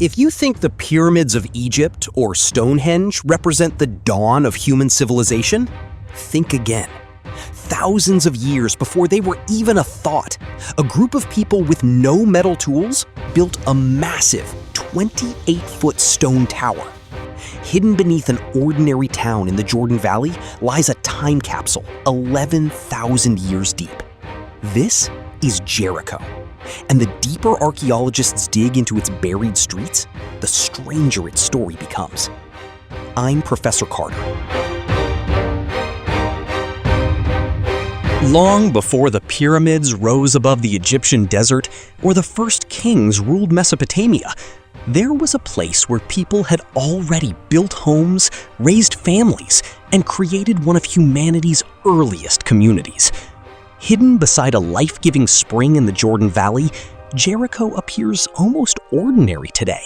If you think the pyramids of Egypt or Stonehenge represent the dawn of human civilization, think again. Thousands of years before they were even a thought, a group of people with no metal tools built a massive 28-foot stone tower. Hidden beneath an ordinary town in the Jordan Valley lies a time capsule 11,000 years deep. This is Jericho. And the deeper archaeologists dig into its buried streets, the stranger its story becomes. I'm Professor Carter. Long before the pyramids rose above the Egyptian desert or the first kings ruled Mesopotamia, there was a place where people had already built homes, raised families, and created one of humanity's earliest communities. Hidden beside a life-giving spring in the Jordan Valley, Jericho appears almost ordinary today.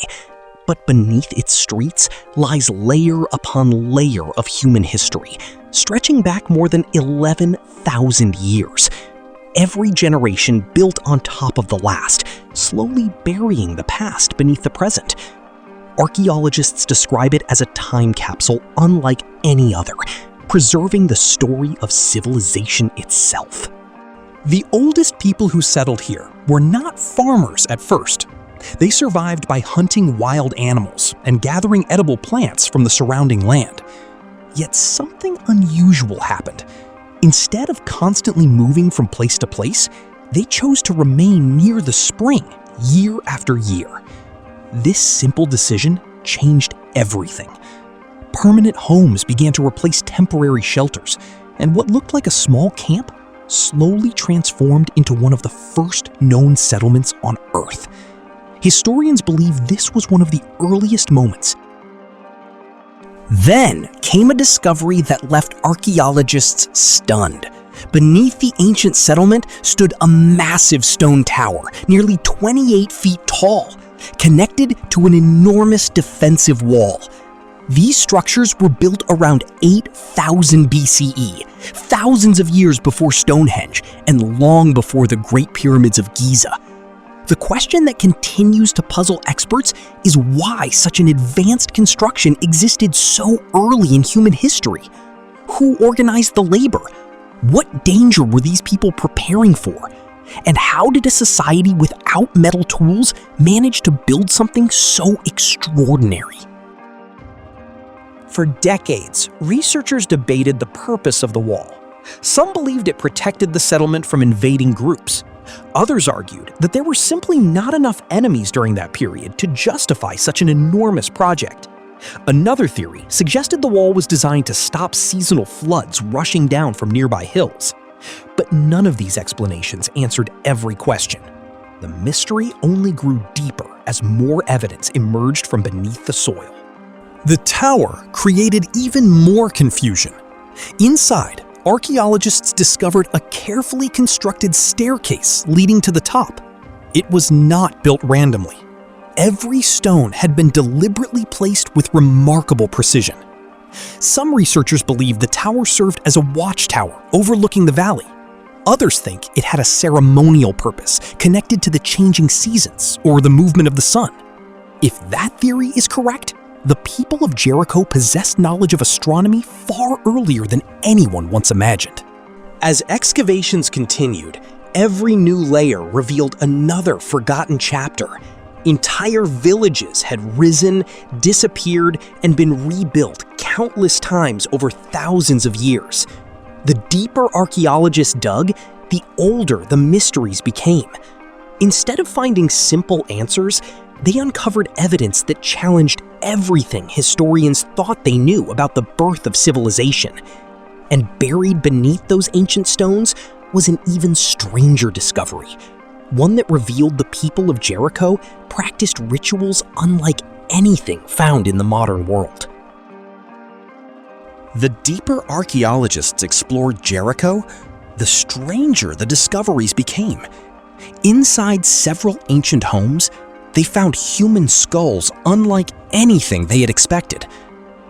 But beneath its streets lies layer upon layer of human history, stretching back more than 11,000 years. Every generation built on top of the last, slowly burying the past beneath the present. Archaeologists describe it as a time capsule unlike any other, preserving the story of civilization itself. The oldest people who settled here were not farmers at first. They survived by hunting wild animals and gathering edible plants from the surrounding land. Yet something unusual happened. Instead of constantly moving from place to place, they chose to remain near the spring year after year. This simple decision changed everything. Permanent homes began to replace temporary shelters, and what looked like a small camp slowly transformed into one of the first known settlements on Earth. Historians believe this was one of the earliest moments. Then came a discovery that left archaeologists stunned. Beneath the ancient settlement stood a massive stone tower, nearly 28 feet tall, connected to an enormous defensive wall. These structures were built around 8,000 BCE, thousands of years before Stonehenge, and long before the Great Pyramids of Giza. The question that continues to puzzle experts is why such an advanced construction existed so early in human history. Who organized the labor? What danger were these people preparing for? And how did a society without metal tools manage to build something so extraordinary? For decades, researchers debated the purpose of the wall. Some believed it protected the settlement from invading groups. Others argued that there were simply not enough enemies during that period to justify such an enormous project. Another theory suggested the wall was designed to stop seasonal floods rushing down from nearby hills. But none of these explanations answered every question. The mystery only grew deeper as more evidence emerged from beneath the soil. The tower created even more confusion. Inside, archaeologists discovered a carefully constructed staircase leading to the top. It was not built randomly. Every stone had been deliberately placed with remarkable precision. Some researchers believe the tower served as a watchtower overlooking the valley. Others think it had a ceremonial purpose connected to the changing seasons or the movement of the sun. If that theory is correct, the people of Jericho possessed knowledge of astronomy far earlier than anyone once imagined. As excavations continued, every new layer revealed another forgotten chapter. Entire villages had risen, disappeared, and been rebuilt countless times over thousands of years. The deeper archaeologists dug, the older the mysteries became. Instead of finding simple answers, they uncovered evidence that challenged everything historians thought they knew about the birth of civilization. And buried beneath those ancient stones was an even stranger discovery, one that revealed the people of Jericho practiced rituals unlike anything found in the modern world. The deeper archaeologists explored Jericho, the stranger the discoveries became. Inside several ancient homes, they found human skulls unlike anything they had expected.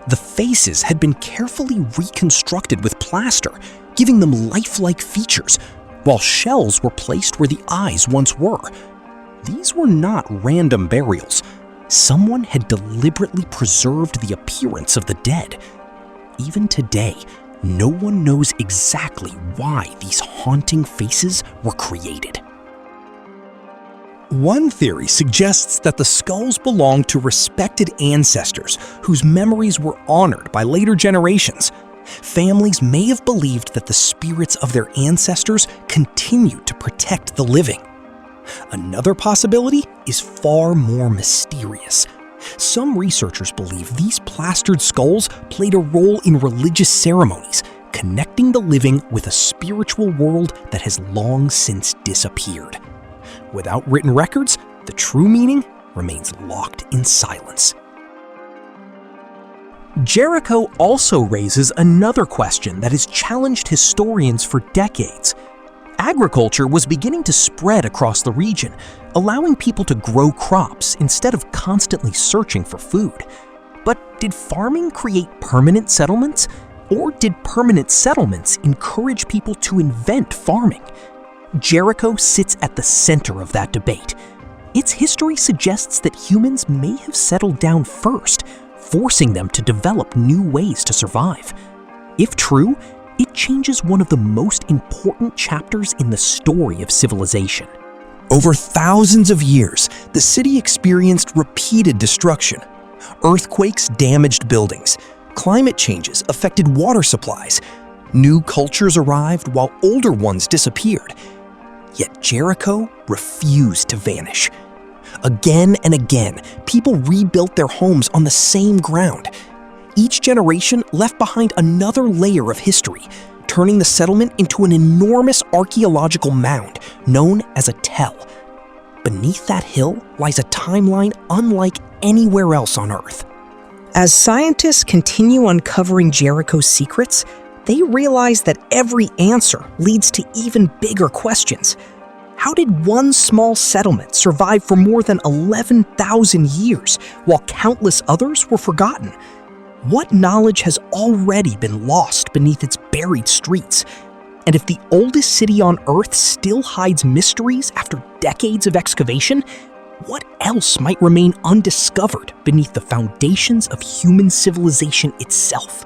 The faces had been carefully reconstructed with plaster, giving them lifelike features, while shells were placed where the eyes once were. These were not random burials. Someone had deliberately preserved the appearance of the dead. Even today, no one knows exactly why these haunting faces were created. One theory suggests that the skulls belonged to respected ancestors whose memories were honored by later generations. Families may have believed that the spirits of their ancestors continued to protect the living. Another possibility is far more mysterious. Some researchers believe these plastered skulls played a role in religious ceremonies, connecting the living with a spiritual world that has long since disappeared. Without written records, the true meaning remains locked in silence. Jericho also raises another question that has challenged historians for decades. Agriculture was beginning to spread across the region, allowing people to grow crops instead of constantly searching for food. But did farming create permanent settlements? Or did permanent settlements encourage people to invent farming? Jericho sits at the center of that debate. Its history suggests that humans may have settled down first, forcing them to develop new ways to survive. If true, it changes one of the most important chapters in the story of civilization. Over thousands of years, the city experienced repeated destruction. Earthquakes damaged buildings. Climate changes affected water supplies. New cultures arrived while older ones disappeared. Yet Jericho refused to vanish. Again and again, people rebuilt their homes on the same ground. Each generation left behind another layer of history, turning the settlement into an enormous archaeological mound known as a tell. Beneath that hill lies a timeline unlike anywhere else on Earth. As scientists continue uncovering Jericho's secrets, they realize that every answer leads to even bigger questions. How did one small settlement survive for more than 11,000 years while countless others were forgotten? What knowledge has already been lost beneath its buried streets? And if the oldest city on Earth still hides mysteries after decades of excavation, what else might remain undiscovered beneath the foundations of human civilization itself?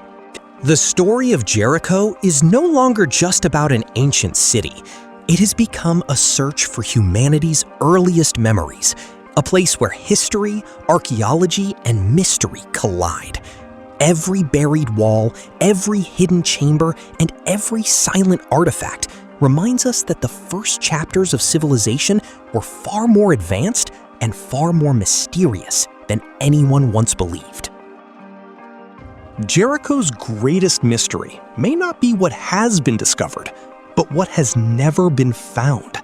The story of Jericho is no longer just about an ancient city. It has become a search for humanity's earliest memories, a place where history, archaeology, and mystery collide. Every buried wall, every hidden chamber, and every silent artifact reminds us that the first chapters of civilization were far more advanced and far more mysterious than anyone once believed. Jericho's greatest mystery may not be what has been discovered, but what has never been found.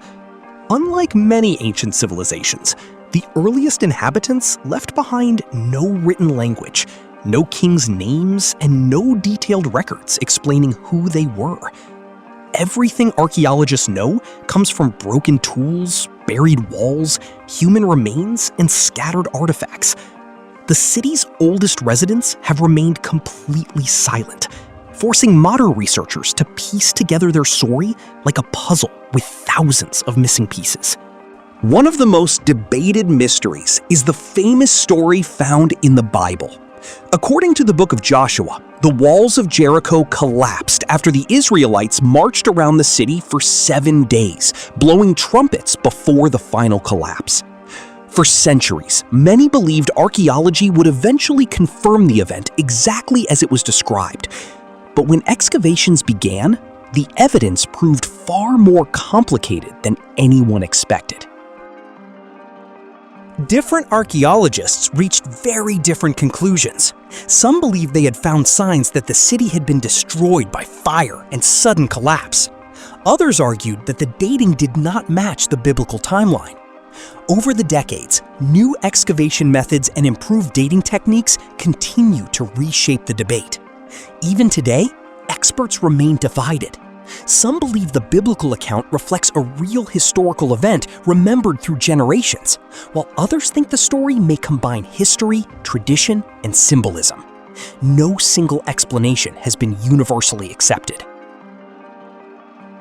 Unlike many ancient civilizations, the earliest inhabitants left behind no written language, no kings' names, and no detailed records explaining who they were. Everything archaeologists know comes from broken tools, buried walls, human remains, and scattered artifacts. The city's oldest residents have remained completely silent, forcing modern researchers to piece together their story like a puzzle with thousands of missing pieces. One of the most debated mysteries is the famous story found in the Bible. According to the book of Joshua, the walls of Jericho collapsed after the Israelites marched around the city for 7 days, blowing trumpets before the final collapse. For centuries, many believed archaeology would eventually confirm the event exactly as it was described. But when excavations began, the evidence proved far more complicated than anyone expected. Different archaeologists reached very different conclusions. Some believed they had found signs that the city had been destroyed by fire and sudden collapse. Others argued that the dating did not match the biblical timeline. Over the decades, new excavation methods and improved dating techniques continue to reshape the debate. Even today, experts remain divided. Some believe the biblical account reflects a real historical event remembered through generations, while others think the story may combine history, tradition, and symbolism. No single explanation has been universally accepted.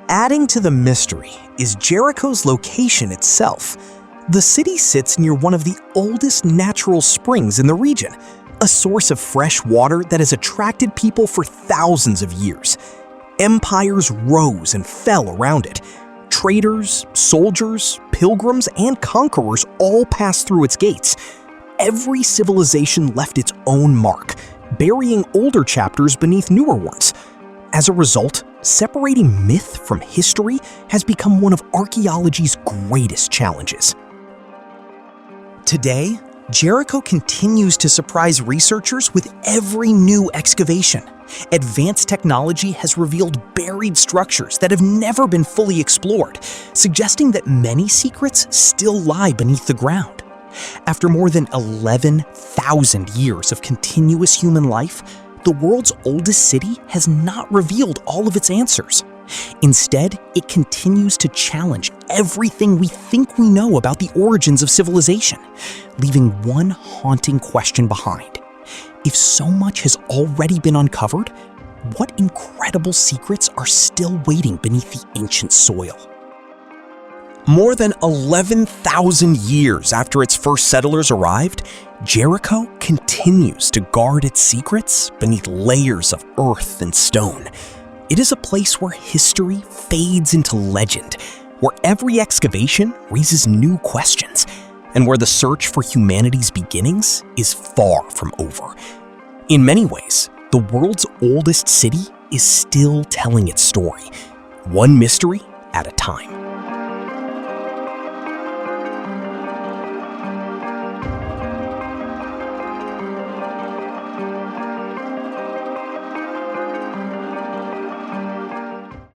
Adding to the mystery is Jericho's location itself. The city sits near one of the oldest natural springs in the region, a source of fresh water that has attracted people for thousands of years. Empires rose and fell around it. Traders, soldiers, pilgrims, and conquerors all passed through its gates. Every civilization left its own mark, burying older chapters beneath newer ones. As a result, separating myth from history has become one of archaeology's greatest challenges. Today, Jericho continues to surprise researchers with every new excavation. Advanced technology has revealed buried structures that have never been fully explored, suggesting that many secrets still lie beneath the ground. After more than 11,000 years of continuous human life, the world's oldest city has not revealed all of its answers. Instead, it continues to challenge everything we think we know about the origins of civilization, leaving one haunting question behind. If so much has already been uncovered, what incredible secrets are still waiting beneath the ancient soil? More than 11,000 years after its first settlers arrived, Jericho continues to guard its secrets beneath layers of earth and stone. It is a place where history fades into legend, where every excavation raises new questions, and where the search for humanity's beginnings is far from over. In many ways, the world's oldest city is still telling its story, one mystery at a time.